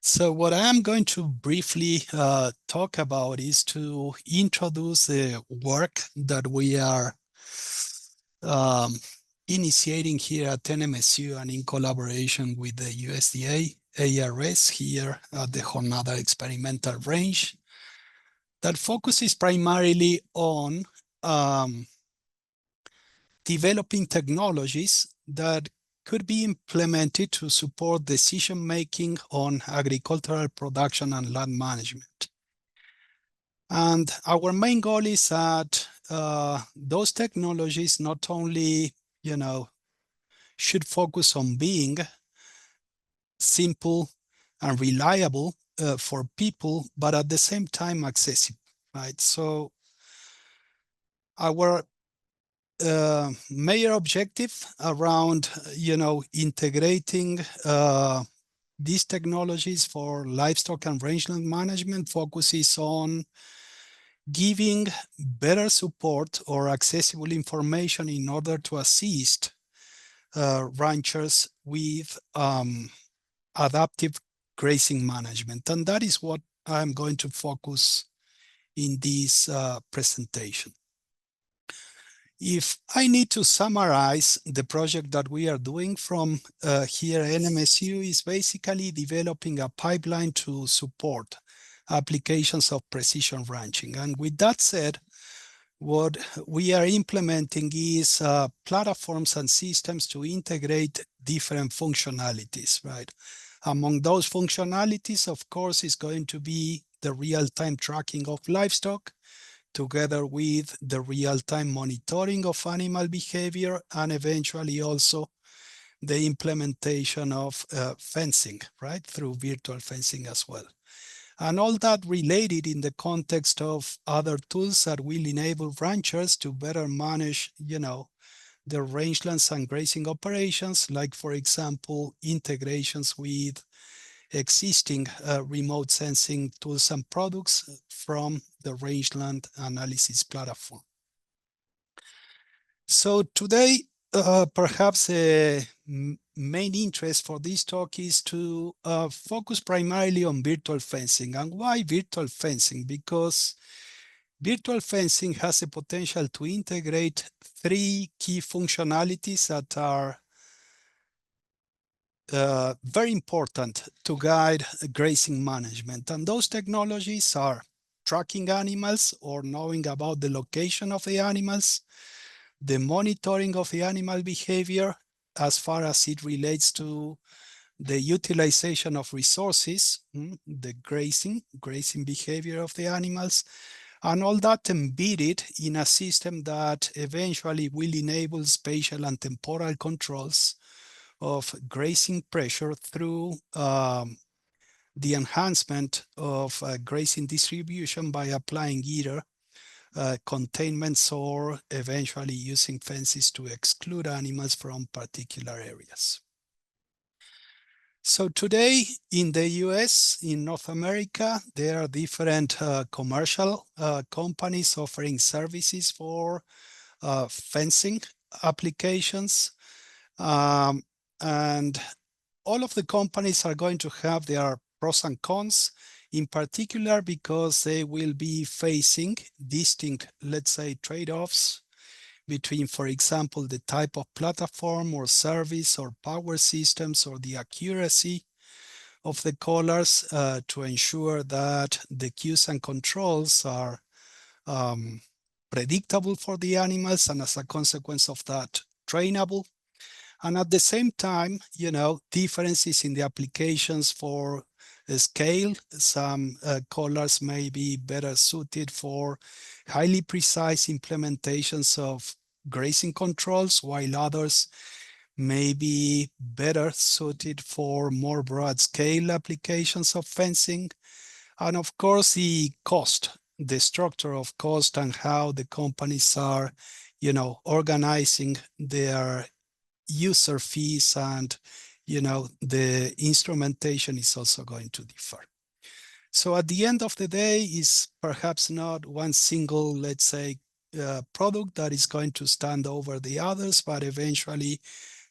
So what I'm going to briefly talk about is to introduce the work that we are um, initiating here at NMSU and in collaboration with the USDA ARS here at the Jornada Experimental Range that focuses primarily on developing technologies that could be implemented to support decision-making on agricultural production and land management. And our main goal is that those technologies not only, should focus on being simple and reliable for people, but at the same time accessible, right? So our major objective around, integrating these technologies for livestock and rangeland management focuses on giving better support or accessible information in order to assist ranchers with adaptive grazing management. And that is what I'm going to focus in this presentation. If I need to summarize the project that we are doing from here at NMSU is basically developing a pipeline to support applications of precision ranching. And with that said, what we are implementing is platforms and systems to integrate different functionalities, right? Among those functionalities, of course, is going to be the real-time tracking of livestock, together with the real-time monitoring of animal behavior, and eventually also the implementation of fencing, right, through virtual fencing as well. And all that related in the context of other tools that will enable ranchers to better manage, their rangelands and grazing operations, like, for example, integrations with existing remote sensing tools and products from the rangeland analysis platform. So today, perhaps the main interest for this talk is to focus primarily on virtual fencing. And why virtual fencing? Because virtual fencing has the potential to integrate three key functionalities that are very important to guide grazing management. And those technologies are tracking animals or knowing about the location of the animals, the monitoring of the animal behavior as far as it relates to the utilization of resources, the grazing behavior of the animals, and all that embedded in a system that eventually will enable spatial and temporal controls of grazing pressure through the enhancement of grazing distribution by applying either containments or eventually using fences to exclude animals from particular areas. So today in the US, in North America, there are different commercial companies offering services for fencing applications. And all of the companies are going to have their pros and cons, in particular because they will be facing distinct, let's say, trade-offs between, for example, the type of platform or service or power systems or the accuracy of the collars to ensure that the cues and controls are predictable for the animals, and as a consequence of that, trainable. And at the same time, differences in the applications for scale. Some collars may be better suited for highly precise implementations of grazing controls, while others may be better suited for more broad scale applications of fencing. And of course, the cost, the structure of cost, and how the companies are, organizing their user fees, and the instrumentation is also going to differ. So at the end of the day, is perhaps not one single, let's say, product that is going to stand over the others, but eventually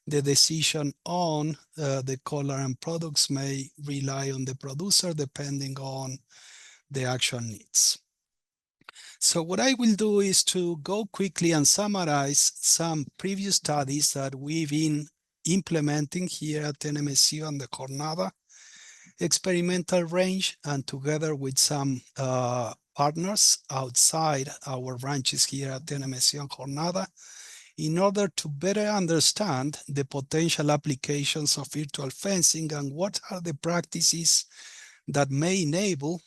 the decision on the color and products may rely on the producer depending on the actual needs. So what I will do is to go quickly and summarize some previous studies that we've been implementing here at NMSU on the Jornada experimental range, and together with some partners outside our ranches here at NMSU and Jornada, in order to better understand the potential applications of virtual fencing and what are the practices that may enable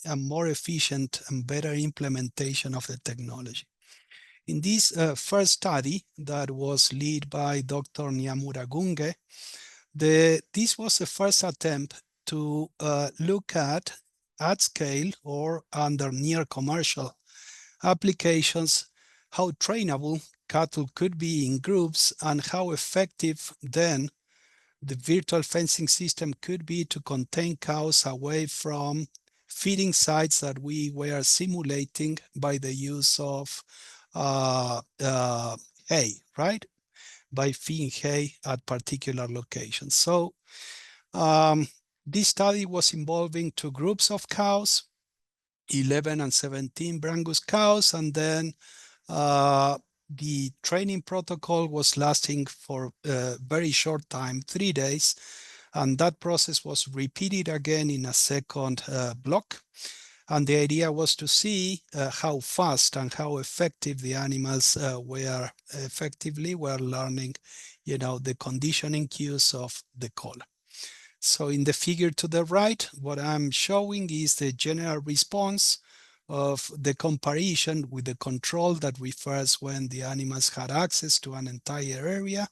a more efficient and better implementation of the technology. In this first study that was led by Dr. Nyamura Gunge, this was the first attempt to look at scale or under near commercial applications, how trainable cattle could be in groups and how effective then the virtual fencing system could be to contain cows away from feeding sites that we were simulating by the use of hay, right? By feeding hay at particular locations. So this study was involving two groups of cows, 11 and 17 Brangus cows, and then the training protocol was lasting for a very short time, 3 days, and that process was repeated again in a second block. And the idea was to see how fast and how effective the animals were learning, the conditioning cues of the collar. So in the figure to the right, what I'm showing is the general response of the comparison with the control that refers when the animals had access to an entire area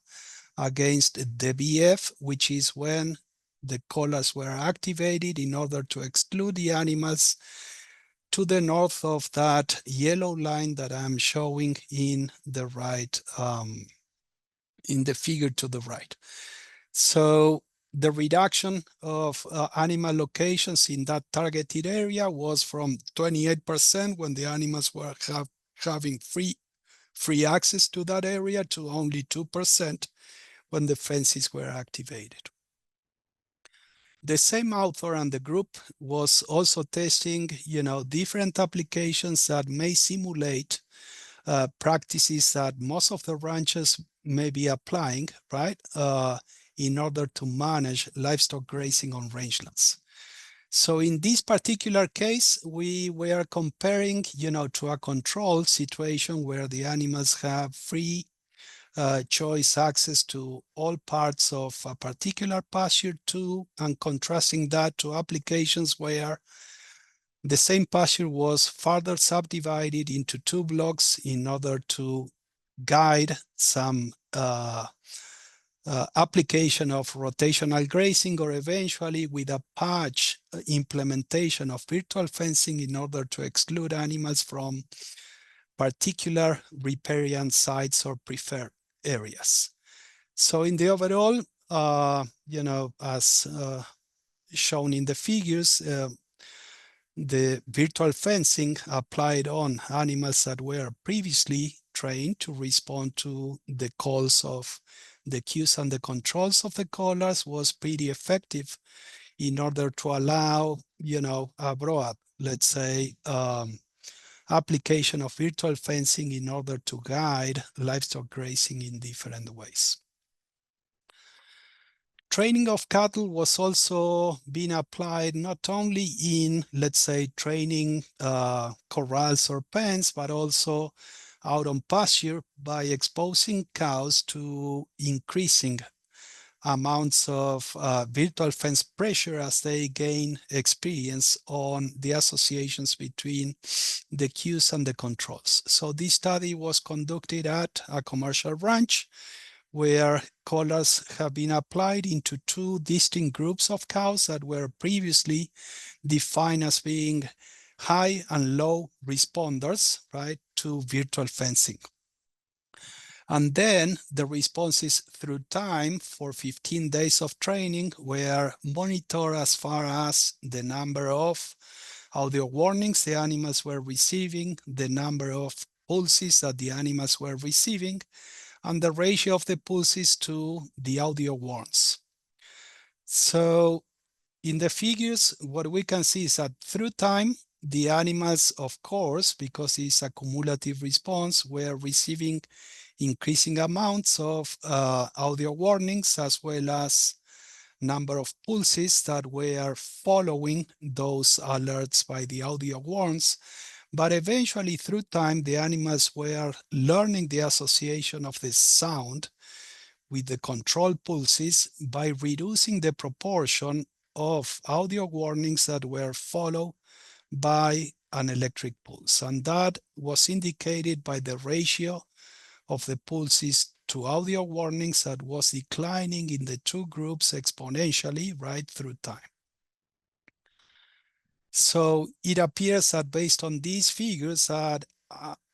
against the BF, which is when the collars were activated in order to exclude the animals to the north of that yellow line that I'm showing in the right, in the figure to the right. So the reduction of animal locations in that targeted area was from 28% when the animals were having free access to that area to only 2% when the fences were activated. The same author and the group was also testing, different applications that may simulate practices that most of the ranchers may be applying, right? In order to manage livestock grazing on rangelands. So in this particular case, we were comparing, to a control situation where the animals have free choice access to all parts of a particular pasture and contrasting that to applications where the same pasture was further subdivided into 2 blocks in order to guide some application of rotational grazing, or eventually with a patch implementation of virtual fencing in order to exclude animals from particular riparian sites or preferred areas. So in the overall, as shown in the figures, the virtual fencing applied on animals that were previously trained to respond to the calls of the cues and the controls of the collars was pretty effective in order to allow, a broad, let's say, application of virtual fencing in order to guide livestock grazing in different ways. Training of cattle was also being applied not only in, let's say, training corrals or pens, but also out on pasture by exposing cows to increasing amounts of virtual fence pressure as they gain experience on the associations between the cues and the controls. So this study was conducted at a commercial ranch where collars have been applied into 2 distinct groups of cows that were previously defined as being high and low responders, right, to virtual fencing. And then the responses through time for 15 days of training were monitored as far as the number of audio warnings the animals were receiving, the number of pulses that the animals were receiving, and the ratio of the pulses to the audio warns. So in the figures, what we can see is that through time, the animals, of course, because it's a cumulative response, were receiving increasing amounts of audio warnings, as well as number of pulses that were following those alerts by the audio warns. But eventually, through time, the animals were learning the association of the sound with the control pulses by reducing the proportion of audio warnings that were followed by an electric pulse. And that was indicated by the ratio of the pulses to audio warnings that was declining in the two groups exponentially right through time. So it appears that based on these figures that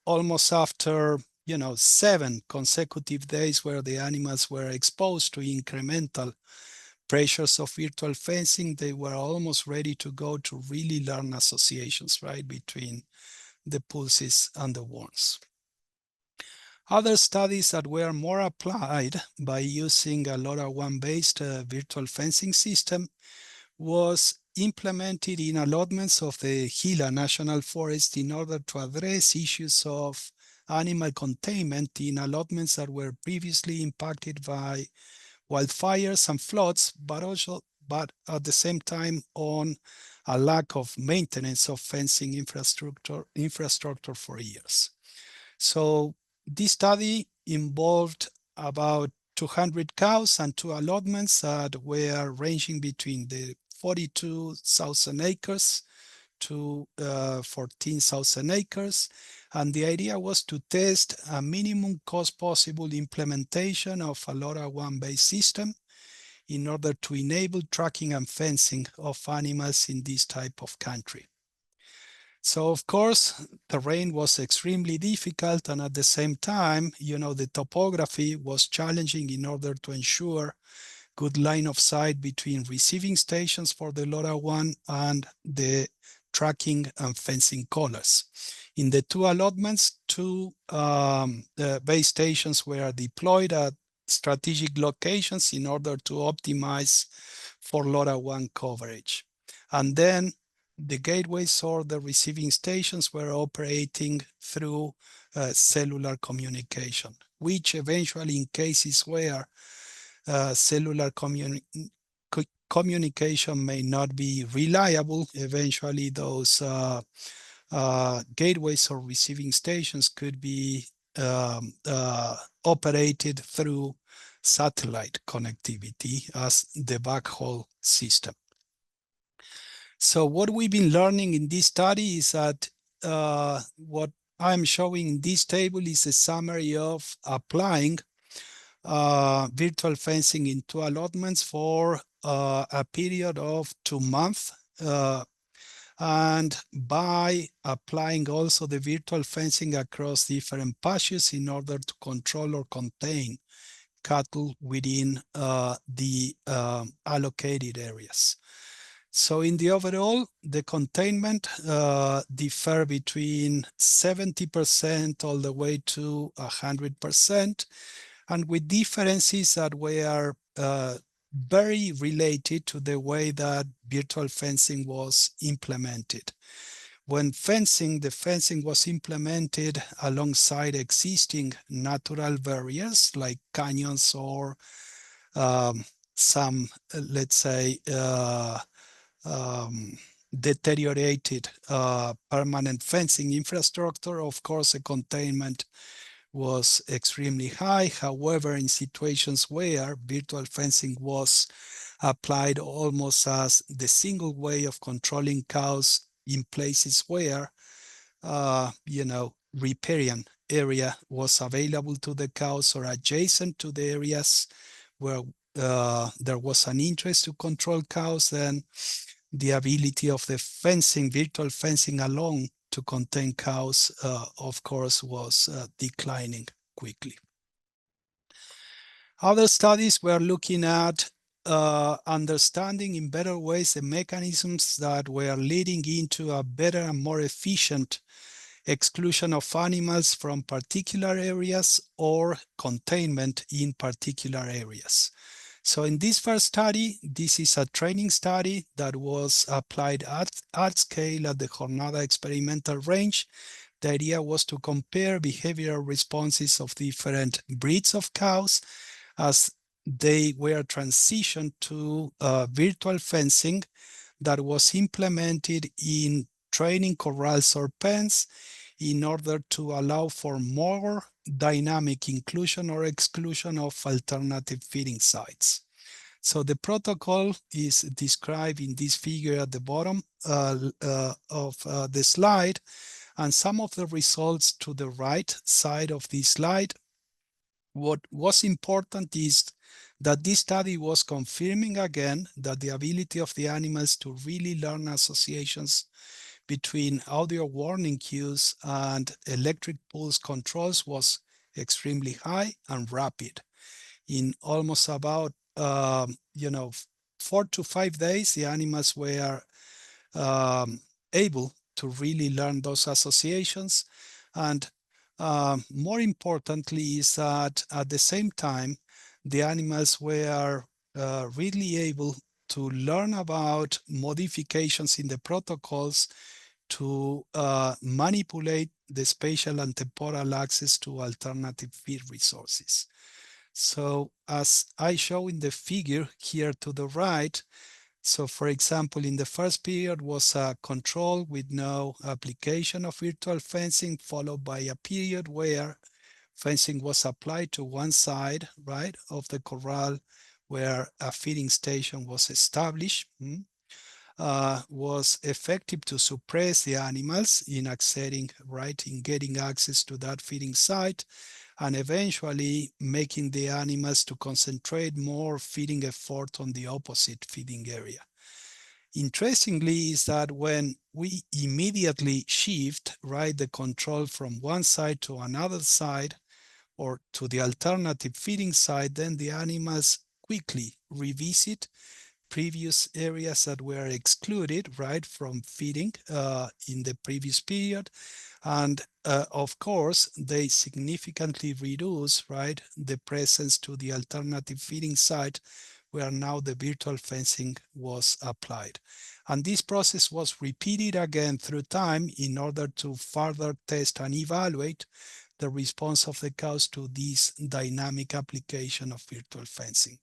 almost after 7 consecutive days where the animals were exposed to incremental pressures of virtual fencing, they were almost ready to go to really learn associations, right, between the pulses and the warns. Other studies that were more applied by using a LoRaWAN based virtual fencing system was implemented in allotments of the Gila National Forest in order to address issues of animal containment in allotments that were previously impacted by wildfires and floods, but at the same time on a lack of maintenance of fencing infrastructure for years. So this study involved about 200 cows and 2 allotments that were ranging between the 42,000 acres to 14,000 acres. And the idea was to test a minimum cost possible implementation of a LoRaWAN based system in order to enable tracking and fencing of animals in this type of country. So of course, terrain was extremely difficult, and at the same time, the topography was challenging in order to ensure good line of sight between receiving stations for the LoRaWAN and the tracking and fencing collars. In the 2 allotments, 2 base stations were deployed at strategic locations in order to optimize for LoRaWAN coverage. And then the gateways or the receiving stations were operating through cellular communication, which eventually, in cases where cellular communication may not be reliable, eventually those gateways or receiving stations could be operated through satellite connectivity as the backhaul system. So what we've been learning in this study is that what I'm showing in this table is a summary of applying virtual fencing in 2 allotments for a period of 2 months. And by applying also the virtual fencing across different pastures in order to control or contain cattle within the allocated areas. So in the overall, the containment differ between 70% all the way to 100%, and with differences that were very related to the way that virtual fencing was implemented. When the fencing was implemented alongside existing natural barriers like canyons or some, let's say, deteriorated permanent fencing infrastructure, of course, the containment was extremely high. However, in situations where virtual fencing was applied almost as the single way of controlling cows in places where, riparian area was available to the cows or adjacent to the areas where there was an interest to control cows, then the ability of the fencing, virtual fencing alone to contain cows, of course, was declining quickly. Other studies were looking at understanding in better ways the mechanisms that were leading into a better and more efficient exclusion of animals from particular areas, or containment in particular areas. So in this first study, this is a training study that was applied at scale at the Jornada experimental range. The idea was to compare behavioral responses of different breeds of cows as they were transitioned to virtual fencing that was implemented in training corrals or pens in order to allow for more dynamic inclusion or exclusion of alternative feeding sites. So the protocol is described in this figure at the bottom of the slide, and some of the results to the right side of this slide. What was important is that this study was confirming again that the ability of the animals to really learn associations between audio warning cues and electric pulse controls was extremely high and rapid. In almost about 4 to 5 days, the animals were able to really learn those associations. And more importantly is that at the same time, the animals were really able to learn about modifications in the protocols to manipulate the spatial and temporal access to alternative feed resources. So as I show in the figure here to the right, so for example, in the first period was a control with no application of virtual fencing, followed by a period where fencing was applied to one side, right, of the corral where a feeding station was established. Was effective to suppress the animals in accessing, right, in getting access to that feeding site, and eventually making the animals to concentrate more feeding effort on the opposite feeding area. Interestingly is that when we immediately shift, right, the control from one side to another side or to the alternative feeding side, then the animals quickly revisit previous areas that were excluded, right, from feeding in the previous period. And of course, they significantly reduce, right, the presence to the alternative feeding site where now the virtual fencing was applied. And this process was repeated again through time in order to further test and evaluate the response of the cows to this dynamic application of virtual fencing.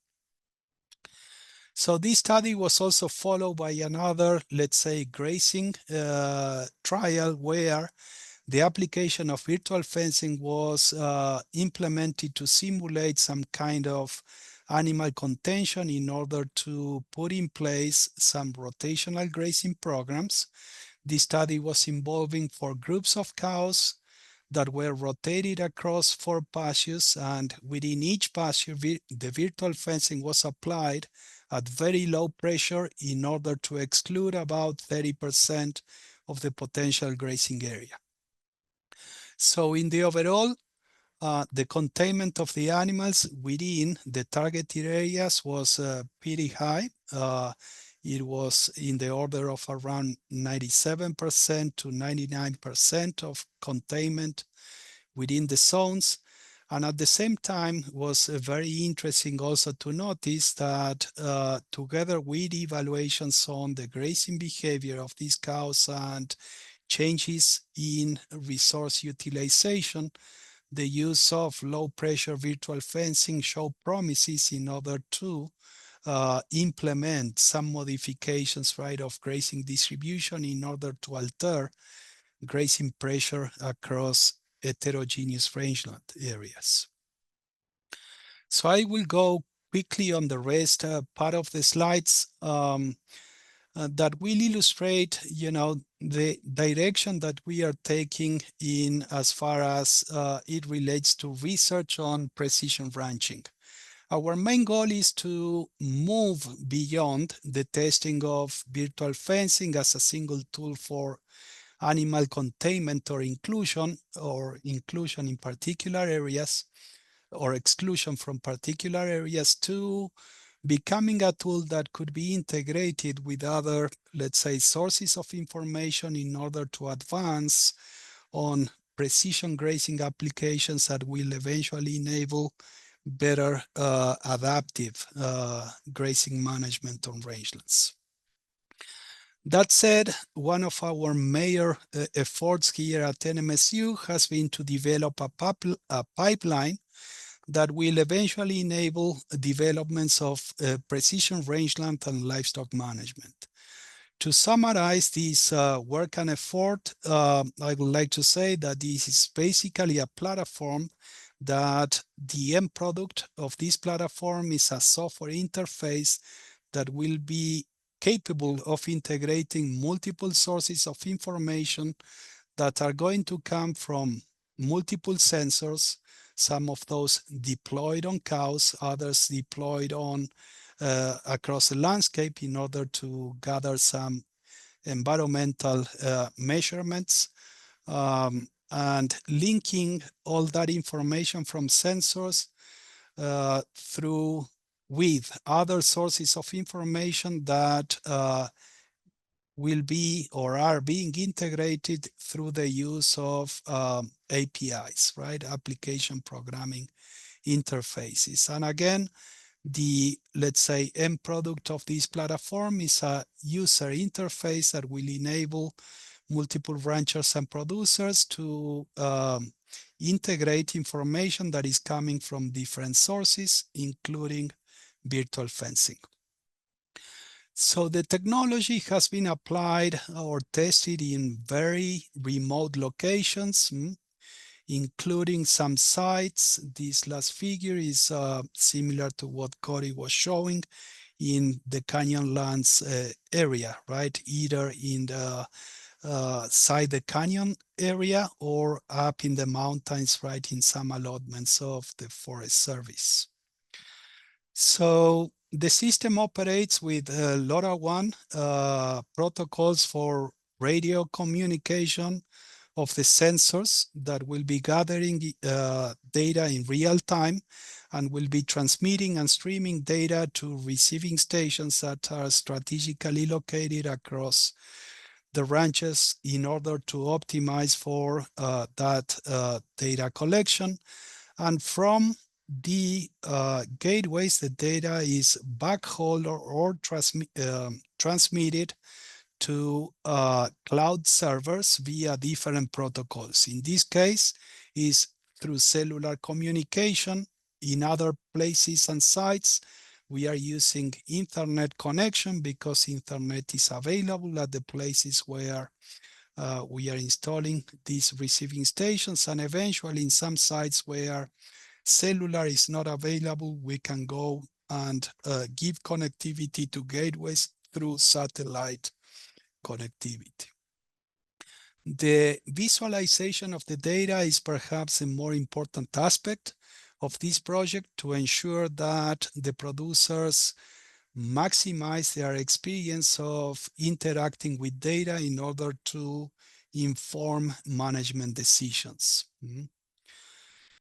So this study was also followed by another, let's say, grazing trial where the application of virtual fencing was implemented to simulate some kind of animal contention in order to put in place some rotational grazing programs. This study was involving 4 groups of cows that were rotated across 4 pastures, and within each pasture, the virtual fencing was applied at very low pressure in order to exclude about 30% of the potential grazing area. So in the overall, the containment of the animals within the targeted areas was pretty high. It was in the order of around 97% to 99% of containment within the zones. And at the same time, was very interesting also to notice that together with evaluations on the grazing behavior of these cows and changes in resource utilization, the use of low pressure virtual fencing showed promises in order to implement some modifications, right, of grazing distribution in order to alter grazing pressure across heterogeneous rangeland areas. So I will go quickly on the rest part of the slides that will illustrate, the direction that we are taking in as far as it relates to research on precision ranching. Our main goal is to move beyond the testing of virtual fencing as a single tool for animal containment or inclusion in particular areas, or exclusion from particular areas, to becoming a tool that could be integrated with other, let's say, sources of information in order to advance on precision grazing applications that will eventually enable better adaptive grazing management on rangelands. That said, one of our major efforts here at NMSU has been to develop a pipeline that will eventually enable developments of precision rangeland and livestock management. To summarize this work and effort, I would like to say that this is basically a platform that the end product of this platform is a software interface that will be capable of integrating multiple sources of information that are going to come from multiple sensors, some of those deployed on cows, others deployed on across the landscape in order to gather some environmental measurements, and linking all that information from sensors through with other sources of information that will be or are being integrated through the use of APIs, right? Application programming interfaces. And again, the, let's say, end product of this platform is a user interface that will enable multiple ranchers and producers to integrate information that is coming from different sources, including virtual fencing. So the technology has been applied or tested in very remote locations, including some sites. This last figure is similar to what Cory was showing in the Canyonlands area, right? Either in the side the canyon area or up in the mountains, right, in some allotments of the Forest Service. So the system operates with LoRaWAN protocols for radio communication of the sensors that will be gathering data in real time and will be transmitting and streaming data to receiving stations that are strategically located across the ranches in order to optimize for that data collection. And from the gateways, the data is backhauled or transmitted to cloud servers via different protocols. In this case, is through cellular communication. In other places and sites, we are using internet connection because internet is available at the places where we are installing these receiving stations. And eventually in some sites where cellular is not available, we can go and give connectivity to gateways through satellite connectivity. The visualization of the data is perhaps a more important aspect of this project to ensure that the producers maximize their experience of interacting with data in order to inform management decisions.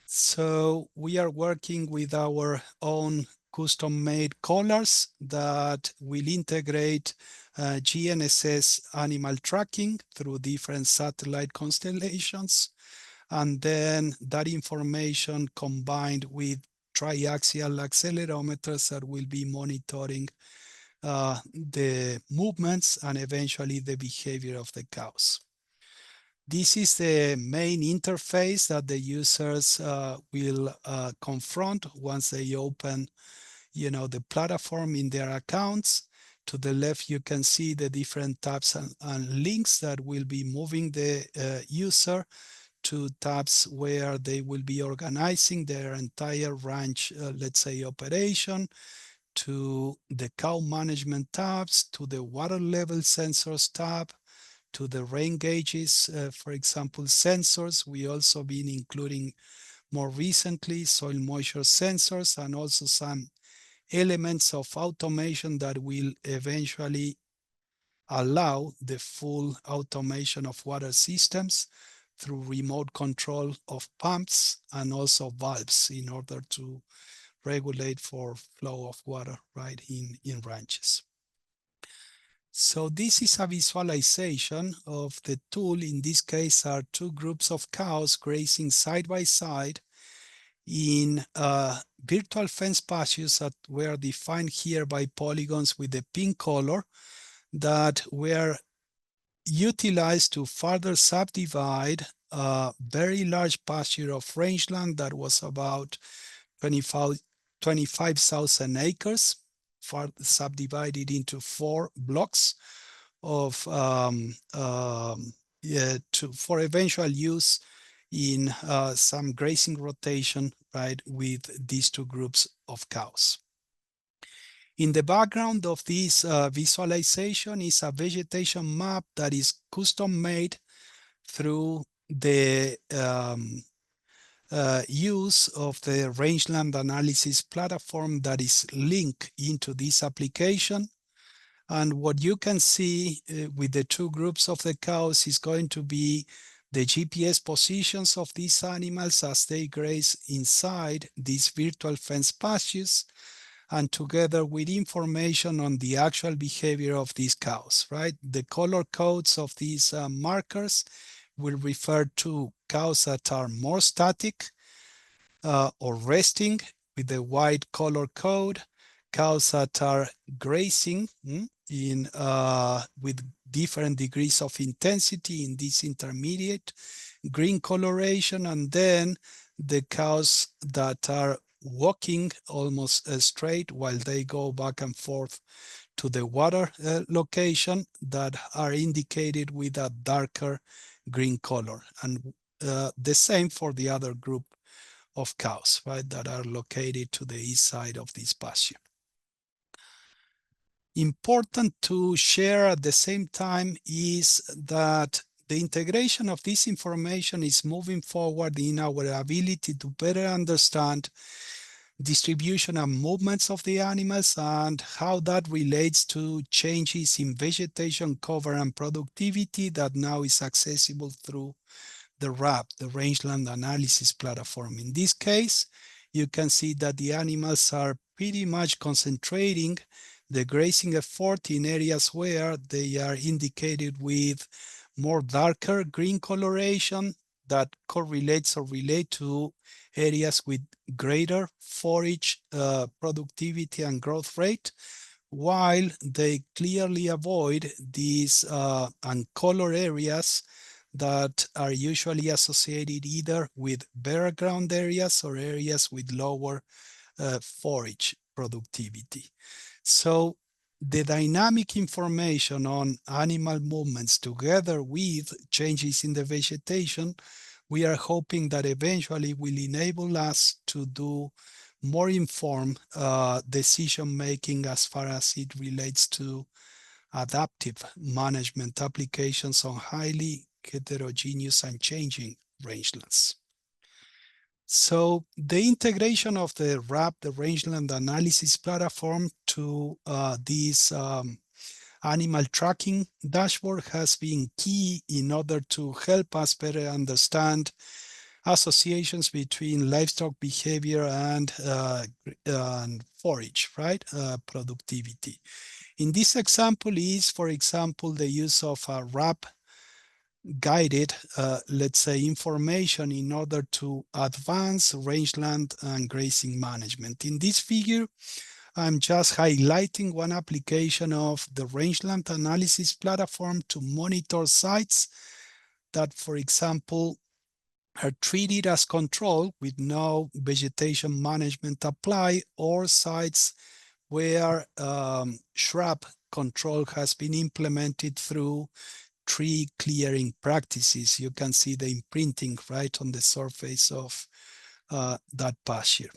So we are working with our own custom-made collars that will integrate GNSS animal tracking through different satellite constellations, and then that information combined with triaxial accelerometers that will be monitoring the movements and eventually the behavior of the cows. This is the main interface that the users will confront once they open, the platform in their accounts. To the left, you can see the different tabs and links that will be moving the user to tabs where they will be organizing their entire ranch, let's say, operation, to the cow management tabs, to the water level sensors tab, to the rain gauges, for example, sensors. We also been including more recently soil moisture sensors and also some elements of automation that will eventually allow the full automation of water systems through remote control of pumps and also valves in order to regulate for flow of water right in ranches. So this is a visualization of the tool. In this case are two groups of cows grazing side by side in virtual fence pastures that were defined here by polygons with the pink color that were utilized to further subdivide a very large pasture of rangeland that was about 25,000 acres, subdivided into 4 blocks of for eventual use in some grazing rotation, right, with these two groups of cows. In the background of this visualization is a vegetation map that is custom made through the use of the rangeland analysis platform that is linked into this application. And what you can see with the two groups of the cows is going to be the GPS positions of these animals as they graze inside these virtual fence pastures, and together with information on the actual behavior of these cows, right? The color codes of these markers will refer to cows that are more static or resting with the white color code, cows that are grazing in with different degrees of intensity in this intermediate green coloration, and then the cows that are walking almost straight while they go back and forth to the water location that are indicated with a darker green color, and the same for the other group of cows, right, that are located to the east side of this pasture. Important to share at the same time is that the integration of this information is moving forward in our ability to better understand distribution and movements of the animals and how that relates to changes in vegetation cover and productivity that now is accessible through the RAP, the Rangeland Analysis Platform. In this case, you can see that the animals are pretty much concentrating the grazing effort in areas where they are indicated with more darker green coloration that correlates or relate to areas with greater forage productivity and growth rate, while they clearly avoid these uncolored areas that are usually associated either with bare ground areas or areas with lower forage productivity. So the dynamic information on animal movements together with changes in the vegetation, we are hoping that eventually will enable us to do more informed decision making as far as it relates to adaptive management applications on highly heterogeneous and changing rangelands. So the integration of the RAP, the Rangeland Analysis Platform, to this animal tracking dashboard has been key in order to help us better understand associations between livestock behavior and forage, right, productivity. In this example is, for example, the use of a RAP guided, let's say, information in order to advance rangeland and grazing management. In this figure, I'm just highlighting one application of the Rangeland Analysis Platform to monitor sites that, for example, are treated as control with no vegetation management apply, or sites where shrub control has been implemented through tree clearing practices. You can see the imprinting right on the surface of that pasture.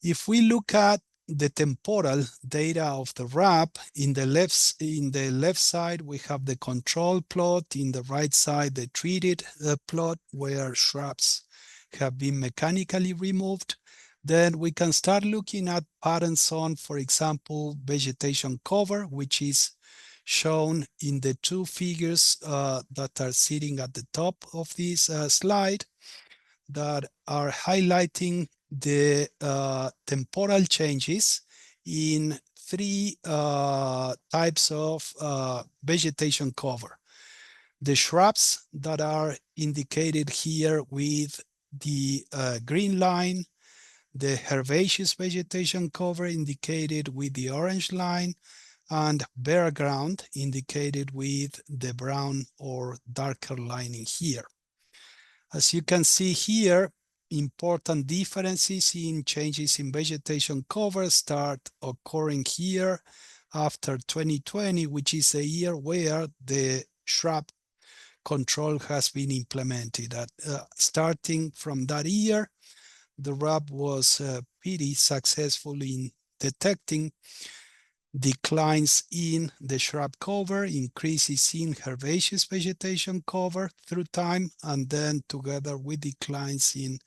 If we look at the temporal data of the RAP, in the left side we have the control plot, in the right side the treated plot where shrubs have been mechanically removed. Then we can start looking at patterns on, for example, vegetation cover, which is shown in the two figures that are sitting at the top of this slide, that are highlighting the temporal changes in three types of vegetation cover. The shrubs that are indicated here with the green line, the herbaceous vegetation cover indicated with the orange line, and bare ground indicated with the brown or darker lining here. As you can see here, important differences in changes in vegetation cover start occurring here after 2020, which is a year where the shrub control has been implemented. Starting from that year, the RAB was pretty successful in detecting declines in the shrub cover, increases in herbaceous vegetation cover through time, and then together with declines in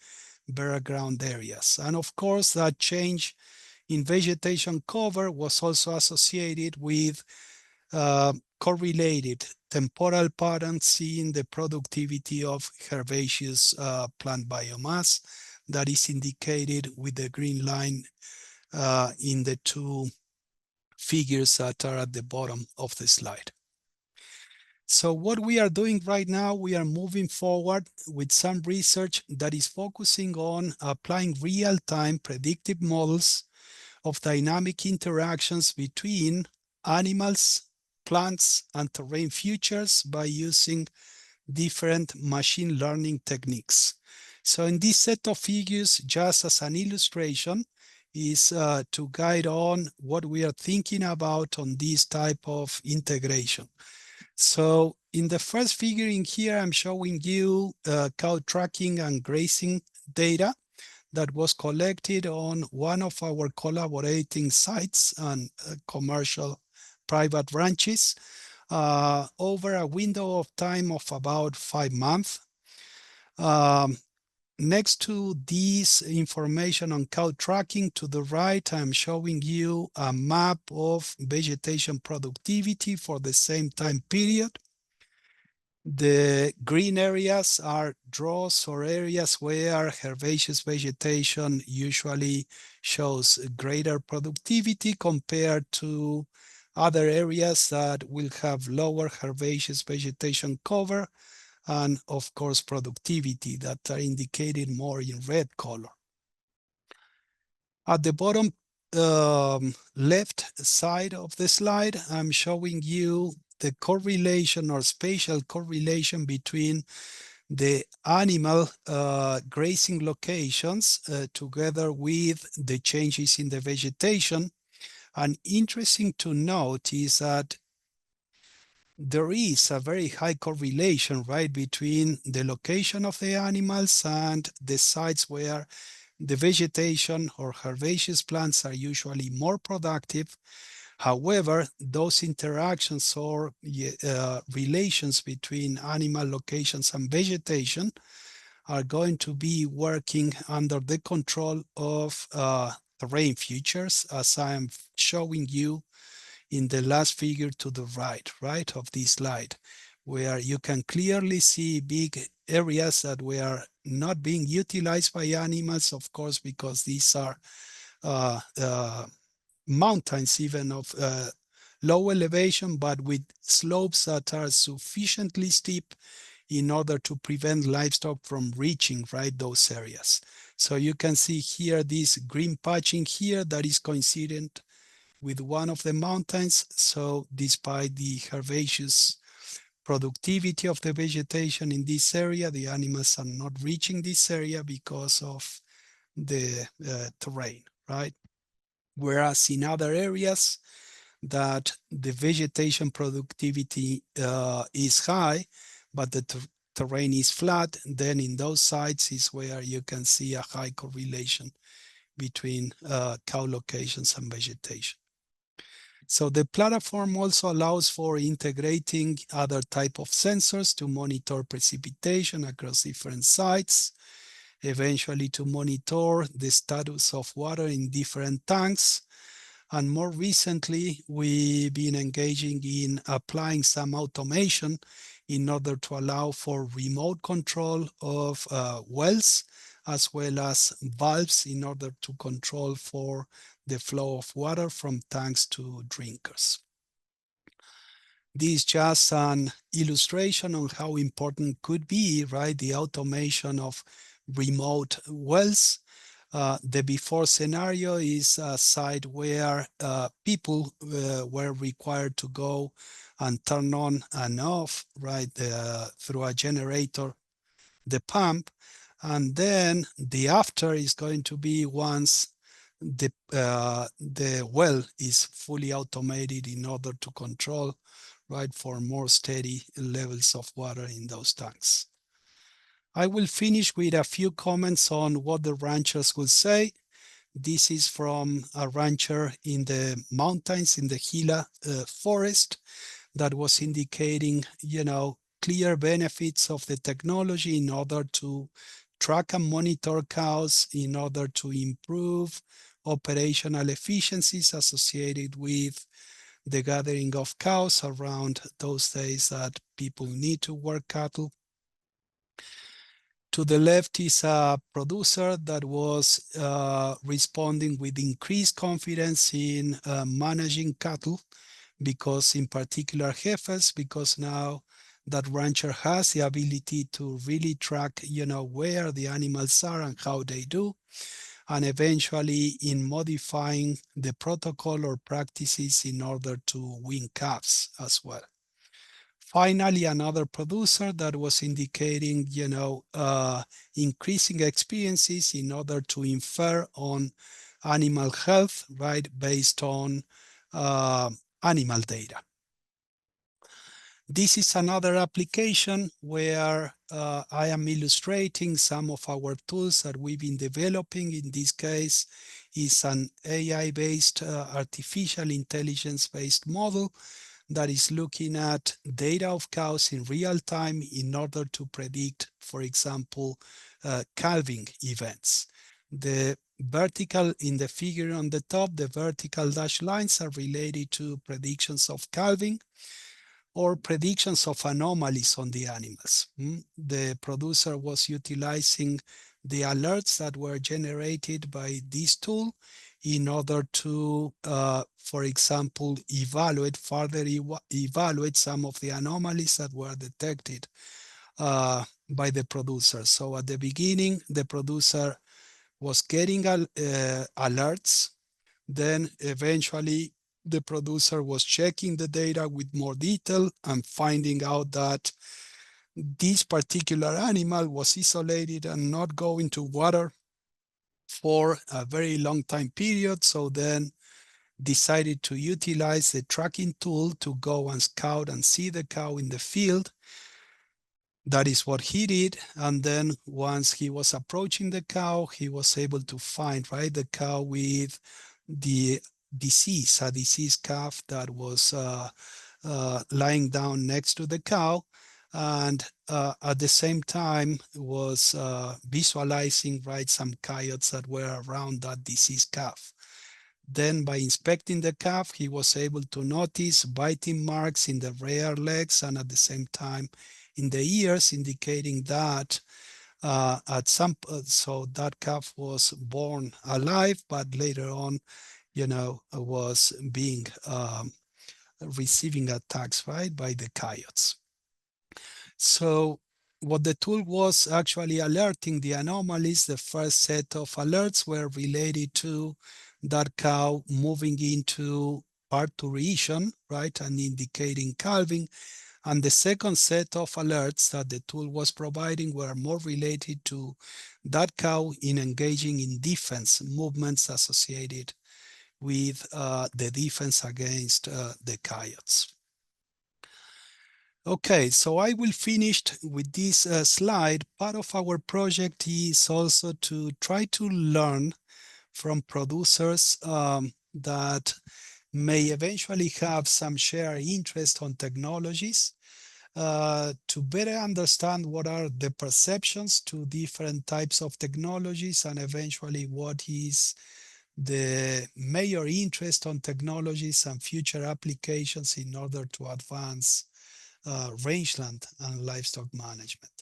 bare ground areas. And of course, that change in vegetation cover was also associated with correlated temporal patterns in the productivity of herbaceous plant biomass that is indicated with the green line in the two figures that are at the bottom of the slide. So what we are doing right now, we are moving forward with some research that is focusing on applying real-time predictive models of dynamic interactions between animals, plants, and terrain features by using different machine learning techniques. So in this set of figures, just as an illustration, is to guide on what we are thinking about on this type of integration. So in the first figure in here, I'm showing you cow tracking and grazing data that was collected on one of our collaborating sites and commercial private ranches over a window of time of about 5 months. Next to this information on cow tracking to the right, I'm showing you a map of vegetation productivity for the same time period. The green areas are draws or areas where herbaceous vegetation usually shows greater productivity compared to other areas that will have lower herbaceous vegetation cover and of course productivity that are indicated more in red color. At the bottom left side of the slide, I'm showing you the correlation or spatial correlation between the animal grazing locations together with the changes in the vegetation. And interesting to note is that there is a very high correlation, right, between the location of the animals and the sites where the vegetation or herbaceous plants are usually more productive. However, those interactions or relations between animal locations and vegetation are going to be working under the control of terrain features, as I am showing you in the last figure to the right of this slide, where you can clearly see big areas that were not being utilized by animals, of course, because these are mountains even of low elevation, but with slopes that are sufficiently steep in order to prevent livestock from reaching those areas. So you can see here this green patching here that is coincident with one of the mountains. So despite the herbaceous productivity of the vegetation in this area, the animals are not reaching this area because of the terrain, right? Whereas in other areas that the vegetation productivity is high, but the terrain is flat, then in those sites is where you can see a high correlation between cow locations and vegetation. So the platform also allows for integrating other type of sensors to monitor precipitation across different sites, eventually to monitor the status of water in different tanks. And more recently, we've been engaging in applying some automation in order to allow for remote control of wells, as well as valves in order to control for the flow of water from tanks to drinkers. This is just an illustration on how important could be, right, the automation of remote wells. The before scenario is a site where people were required to go and turn on and off, right, through a generator, the pump. And then the after is going to be once the well is fully automated in order to control, right, for more steady levels of water in those tanks. I will finish with a few comments on what the ranchers will say. This is from a rancher in the mountains in the Gila forest that was indicating, clear benefits of the technology in order to track and monitor cows, in order to improve operational efficiencies associated with the gathering of cows around those days that people need to work cattle. To the left is a producer that was responding with increased confidence in managing cattle, because in particular heifers, because now that rancher has the ability to really track, where the animals are and how they do, and eventually in modifying the protocol or practices in order to win calves as well. Finally, another producer that was indicating, increasing experiences in order to infer on animal health, right, based on animal data. This is another application where I am illustrating some of our tools that we've been developing. In this case, is an AI-based, artificial intelligence-based model that is looking at data of cows in real time in order to predict, for example, calving events. The vertical in the figure on the top, the vertical dashed lines are related to predictions of calving or predictions of anomalies on the animals. The producer was utilizing the alerts that were generated by this tool in order to, for example, further evaluate some of the anomalies that were detected by the producer. So at the beginning, the producer was getting alerts. Then eventually the producer was checking the data with more detail and finding out that this particular animal was isolated and not going to water for a very long time period. So then decided to utilize the tracking tool to go and scout and see the cow in the field. That is what he did. And then once he was approaching the cow, he was able to find, right, the cow with the disease, a diseased calf that was lying down next to the cow. And at the same time was visualizing, right, some coyotes that were around that diseased calf. Then by inspecting the calf, he was able to notice biting marks in the rear legs and at the same time in the ears, indicating that so that calf was born alive, but later on, was being receiving attacks, right, by the coyotes. So what the tool was actually alerting the anomalies. The first set of alerts were related to that cow moving into parturition, right, and indicating calving. And the second set of alerts that the tool was providing were more related to that cow in engaging in defense movements associated with the defense against the coyotes. Okay, so I will finish with this slide. Part of our project is also to try to learn from producers that may eventually have some shared interest on technologies, to better understand what are the perceptions to different types of technologies, and eventually what is the major interest on technologies and future applications in order to advance rangeland and livestock management.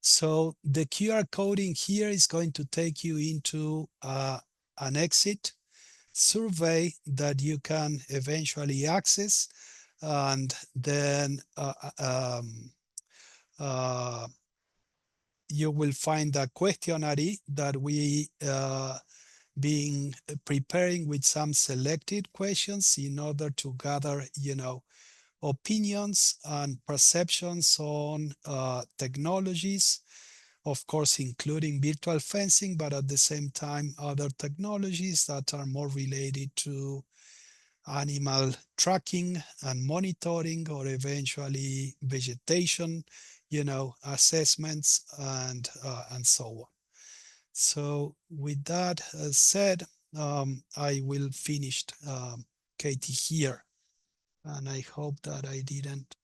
So the QR coding here is going to take you into an exit survey that you can eventually access, and then you will find a questionnaire that we been preparing with some selected questions in order to gather, opinions and perceptions on technologies, of course, including virtual fencing, but at the same time, other technologies that are more related to animal tracking and monitoring, or eventually vegetation, assessments, and so on. So with that said, I will finish, Katie, here, and I hope that I didn't